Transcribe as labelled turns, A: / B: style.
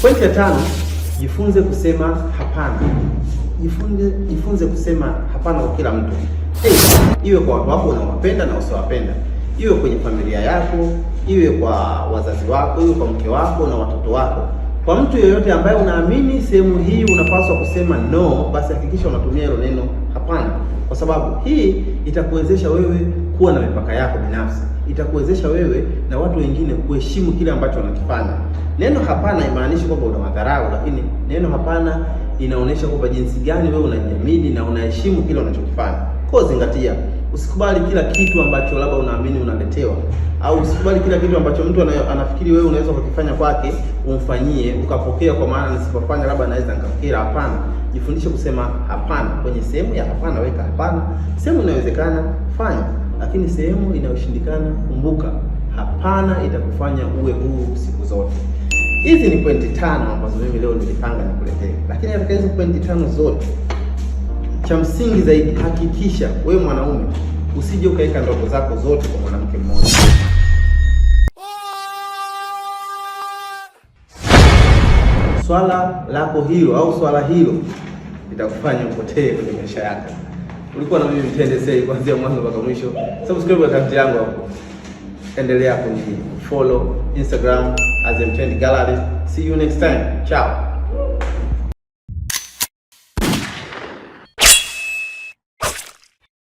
A: Pointi ya 5, jifunze kusema hapana. Jifunze kusema hapana kwa kila mtu. Iwe kwa watu wako unaowapenda na usiowapenda, iwe kwenye familia yako, iwe kwa wazazi wako, iwe kwa mke wako na watoto wako. Kwa mtu yeyote ambaye unaamini sehemu hii unapaswa kusema no, basi hakikisha unatumia hilo neno hapana, kwa sababu hii itakuwezesha wewe kuwa na mipaka yako binafsi. Itakuwezesha wewe na watu wengine kuheshimu kile ambacho wanakifanya. Neno hapana haimaanishi kwamba unawadharau, lakini neno hapana inaonyesha kwamba jinsi gani wewe unajiamini na unaheshimu kile unachokifanya. Kwa zingatia, usikubali kila kitu ambacho labda unaamini unaletewa, au usikubali kila kitu ambacho mtu anafikiri wewe unaweza kukifanya kwake umfanyie ukapokea, kwa maana nisipofanya labda naweza nikakera. Hapana, jifundishe kusema hapana. Kwenye sehemu ya hapana weka hapana. Sehemu inawezekana fanya, lakini sehemu inayoshindikana kumbuka, hapana itakufanya uwe huru siku zote. Hizi ni pointi 5 ambazo mimi leo nilipanga nikuletee, lakini katika hizo pointi 5 zote, cha msingi zaidi, hakikisha wewe mwanaume usije ukaweka ndoto zako zote kwa mwanamke mmoja. Swala lako hilo au swala hilo litakufanya upotee kwenye maisha yako. Ulikuwa na mimi Mtende Seli kuanzia mwanzo mpaka mwisho. Subscribe account yangu hapo. Endelea kunifollow Instagram as Mtende Gallery. See you next time. Ciao.